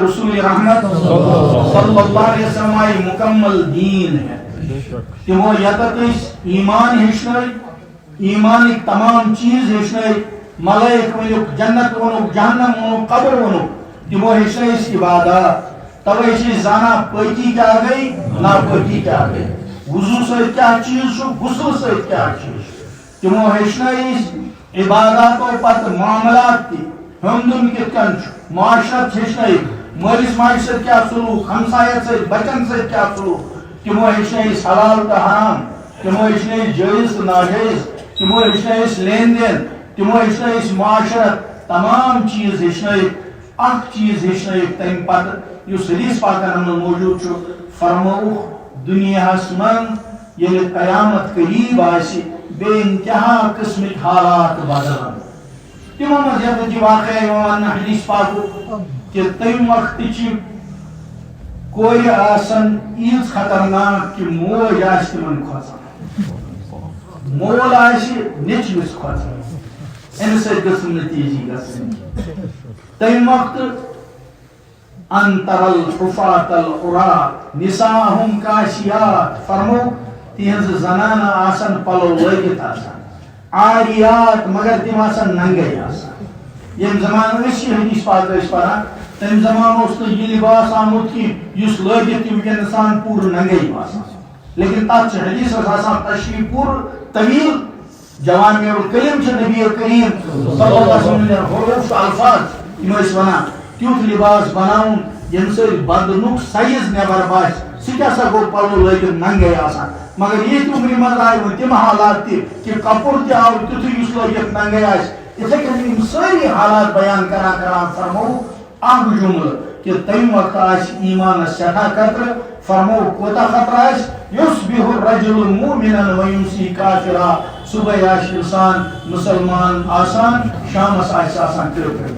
رسول رحمت صلی اللہ علیہ وسلم مکمل دین ہے. تمو یتت ایمان ہیچن ایمان تمام چیز ہیچن ملائک ونک جنت ونک جہنم ونک قبر ونک تمو ہیچن عبادات. توے زانا پاکی کیا گئی ناپاکی کیا گئی وضو ست کیا چیز غسل ست کیا چیز. تمو ہیچن عباداتو پتہ معاملات تہ ہمدن کت کن معاشرت ہیچن مالس ماجہ ست کیا سلوک ہمسایت ست بچن ست کیا سلوک. تمو ہیچن حلال تو حرام تمو ہیچن جائز تو ناجائز تمو ہیچن لین دین تمو ہیچن معاشرت تمام چیز ہیچن. اخ چیز ہیچن تم پتہ اس حدیث پاکن من موجود فرموک دنیاس من یل قیامت قریب آسی بے انتہا قسمک حالات بدلن. تمو مز یہ واقعہ حدیث پاک کہ تم وقت کور آسن ایز خطرناک کہ موج آس تمن کھوژان مول آس نیچوس کھوژان امہ سۭتۍ گٔژھ نتیجہ گژھٕنۍ. تم وقت انتر الحفاة العراة نساءهم کاسیات فرمو تہذ زنان آسن پلو لگت آسان عاریات مگر تم آسان ننگے آسان. یم زمان حدیث پاک پڑھان تم زمان اس یہ لباس آمت کہ اس لگت ونکین انسان پور ننگے باسان لیکن تک حدیث آسان تشریح پور طویل جوامع الکلم نبی کریم صلی اللہ علیہ وسلم حروف الفاظ یم ونان تیوت لباس بناؤن یم سی بدنک سائز نبر باس سہ گو پلو لگت ننگے آسان. مگر یہ عمر مز آئی تم حالات تہ کہ کپر تہ آو تیتھے اس لگت ننگے آس. اتھے کن ساری حالات بیان کران فرمو اخ جملہ کہ تم وقت آس ایمان سٹھا خطر. فرمو کوتا خطر آس یصبح الرجل مؤمنا ویمسی کافرا. صبح آس انسان مسلمان آسان شامس آس آسان کافر.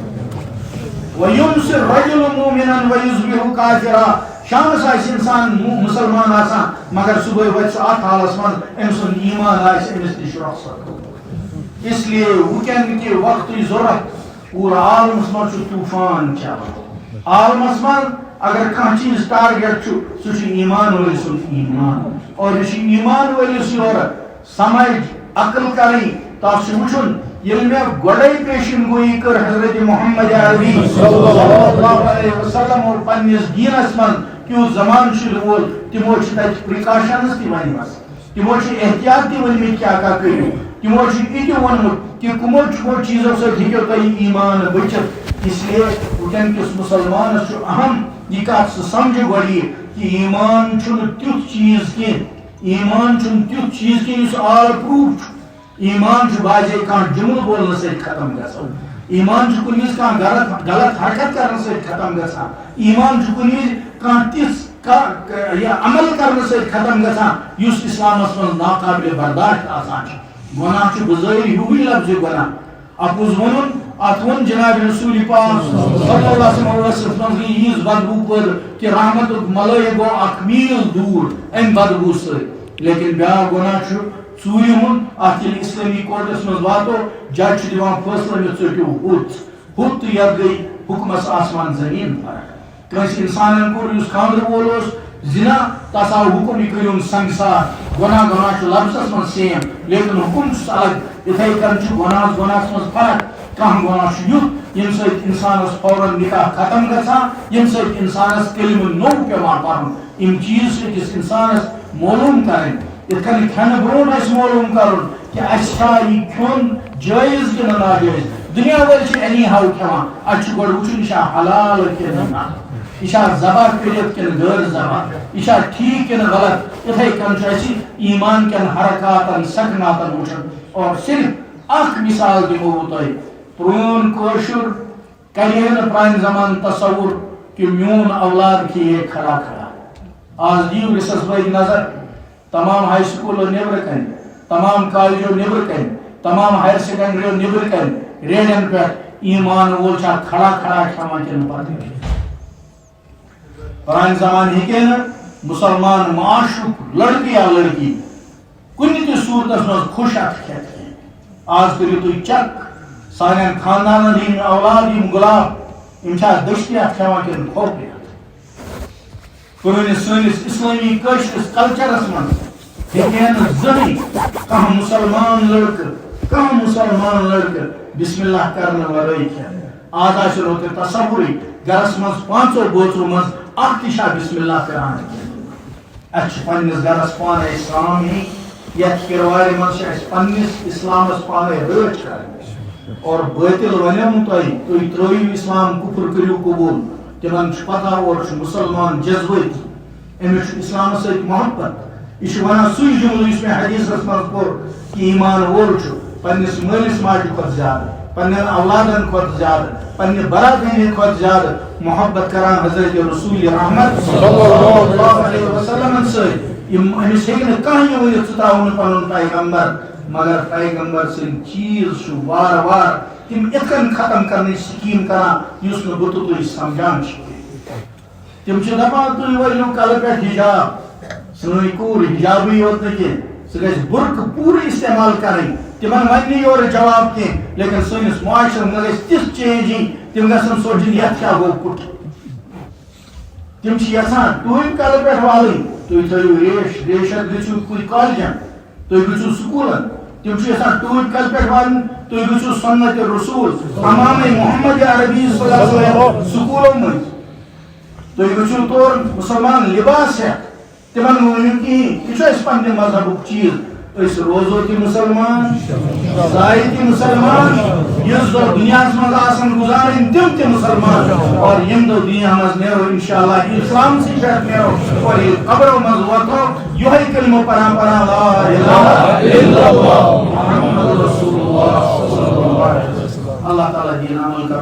ویمسی الرجل مؤمنا ویصبح کافرا. شامس آس انسان مسلمان آسان مگر صبح وت ات حالس من ام سن ایمان آس امس نش رخصت. اس لیے وکن کہ وقت ضرورت پورا عالمس من طوفان چلان. عالمس من اگر کھانا چیز ٹارگیٹ سہ ایمان ول سن ایمان اور یہ ایمان ولس یور سمجھ عقل کریں تس وچن یل میں گوڑے پیشن گوئی کر حضرت محمد عربی صلی اللہ علیہ وسلم اور پنس دینس من کیوں زمان وول تمو تت پریکاشنز تہ ونمس تمو احتیاط تہ ونمت کیا کرو تمو یہ وونمت کہ کمو چیزوں سۭتۍ ہیٚکِو تُہۍ ایمان بچت. اس لیے ونکین کس مسلمانس اہم یہ کت سہ سمجھ گوڑی کہ ایمان تیُتھ چیز کی ایمان تیُتھ چیز کی اس آل پروف. ایمان باضے کھانا جمل بولنے سے ختم گژھان. ایمان کن وز غلط حرکت کرنے سے ختم گژھان. ایمان کن وز تِژھ عمل کرنے سے ختم گژھان یس اسلامس من ناقابل برداشت آسان. گناہ بظاہر ہی لفظ گناہ اپوز ون ات ون جناب رسول پاک صلی اللہ علیہ وسلم یز بدبو پر کہ رحمت ملائک گو اخ میل دور ام بدبو سی. لیکن بیا گناہ ژوٗرِ ہُنٛد اتھ ییٚلہِ اسلٲمی کورٹس منٛز واتو جج چھُ دِوان فٲصلہٕ مےٚ ژٔٹِو ہُتھ تہٕ یتھ گٔے حُکمس آسمان زمیٖن فرق. کٲنٛسہِ اِنسانن کوٚر یُس خانٛدر وول اوس زنا تس آو حکم یہ کرون سنگسار. گناہ گناہ لفظس من سیم لیکن حکم الگ. اتھے کن گناہ گناہ من فرق. کھانا گناہ یُتھ یم سۭتۍ انسانس فوراً نکاح ختم گژھان یم سۭتۍ انسانس کلمہ نو پیوان پرن. یم چیز أکِس انسانس معلوم کریں یتھ کن کھنہ برونٛٹھ آسہِ معلوم کرُن کہ اَسہِ چھا یہِ کھیوٚن جٲیز کِنہٕ ناجٲیز. دنیا وٲلۍ چھِ اینی ہاو کھٮ۪وان اَسہِ چھُ گۄڈٕ وٕچھُن یہِ چھا حلال کِنہٕ نہ یہ ذبح کٔرِتھ کِنہٕ غٲر ذبح یہ ٹھیک کِنہٕ غلط. یِتھَے کٔنۍ چھُ اَسہِ ایمان کٮ۪ن حرکاتن سکناتن وٕچھُن. اور صرف اکھ مثال دِمو بہٕ تۄہہِ. پرٛون کٲشُر کرِ ہے نہٕ پرٛانہِ زمانہٕ تصور کہ میون اولاد کھیٚیہِ کھڑا کھڑا. آز دِیِو رِسس بٲگۍ نظر تمام ہائی سکوٗلو نیبرٕ کنہِ تمام کالجو نیبرٕ کنہِ تمام ہایر سیکنڈریو نیبرٕ کنہِ ریڈین پٮ۪ٹھ ایمان وول چھا کھڑا کھڑا کھٮ۪وان کِنہٕ پتہٕ. پرانہِ زمانہٕ ہیٚکہِ نہٕ مسلمان معاشرُک لڑکہٕ یا لڑکی کُنہِ تہِ صوٗرتس منٛز خوش اَتھٕ کھٮ۪تھ کینٛہہ. آز کٔرِو تُہۍ چیک سانٮ۪ن خاندانن ہٕنٛدۍ اولاد یِم غلام امچا دشتیات کھیوان کن کھوپریات پرٲنِس سٲنِس اسلٲمی کٲشرِس کلچرس منٛز ہیٚکہِ نہٕ زٕہٕنۍ کانٛہہ مُسلمان لڑکہٕ بسم اللہ کرنہٕ ورٲے کھٮ۪تھ آز آسہِ نہٕ تۄہہِ تصورٕے گرس منٛز 5 بٲژو منٛز اکھ تہِ چھا بسم اللہ کران اَسہِ چھُ پننِس گرس پانے اسلام یتھ کِروارِ منٛز چھِ اَسہِ پننِس اسلامس پانے رٲچھ کرٕنۍ اور بٲطل ونیٚم تۄہہِ تُہۍ ترٛٲیِو اسلام کُفر کٔرِو قبوٗل تِمن چھُ پتہ اورٕ چھُ مُسلمان جذبٲتی أمِس چھُ اسلامس سۭتۍ محبت یہِ چھُ ونان سُے جملہٕ یُس مےٚ حدیثس منٛز پوٚر کہِ ایمان وول چھُ پننِس مٲلِس ماجہِ کھۄتہٕ زیادٕ پننٮ۪ن اولادن کھۄتہٕ زیادٕ پننہِ برادری کھۄتہٕ زیادٕ محبت کران حضرت رسول رحمت صلی اللہ علیہ وسلم سۭتۍ أمِس ہیٚکہِ نہٕ کانٛہہ یہِ ؤنِتھ ژٕ ترٛاو نہٕ پنُن پیغمبر مگر پیغمبر سٕنٛدۍ چیٖز چھُ وارٕ وارٕ تِم یِتھ کٔنۍ ختم کرنٕچ سکیٖم کران یُس نہٕ بہٕ تہٕ تُہۍ سمجھان چھِ تِم چھِ دپان تُہۍ ؤلِو کلہٕ پٮ۪ٹھ حجاب سٲنۍ کوٗر حجابٕے یوت نہٕ کینٛہہ سُہ گژھِ بُرقہٕ پوٗرٕ استعمال کرٕنۍ تِمن ونہِ نہٕ یورٕ جواب کینٛہہ لیکن سٲنِس معاشرس منٛز گژھِ تِژھ چینج یِنۍ تِم گژھن سونچٕنۍ یتھ کیٛاہ گوٚو کُٹھ تِم چھِ یژھان ٹوٗپۍ کلہٕ پٮ۪ٹھ والٕنۍ تُہۍ تھٲیِو ریشس گٔژھِو کُنہِ کالجن تُہۍ گٔژھِو سکوٗلن تِم چھِ یژھان ٹوٗپۍ کلہٕ پٮ۪ٹھ والٕنۍ تُہۍ گٔژھِو سنت رسول امامے محمد عربی صلی اللہ علیہ وسلم سکوٗلو منٛز تُہۍ گٔژھِو تور مُسلمان لباس ہٮ۪تھ تِمن ؤنِو کِہیٖنۍ یہِ چھُ اَسہِ پننہِ مذہبُک چیٖز أسۍ روزو تہِ مُسلمان زایہِ تہِ مُسلمان یُس دۄہ دُنیاہس منٛز آسن گُزارٕنۍ تِم تہِ مُسلمان اور ییٚمہِ دۄہ دُنیا منٛز نیرو انشاء اللہ اسلامسٕے پٮ۪ٹھ نیرو اور ییٚلہِ قبرو منٛز واتو یِہوے کلمہٕ پران لا الہ الا اللہ محمد رسول اللہ صلی اللہ علیہ وسلم اللہ تعالیٰ دِیِن عمل کرو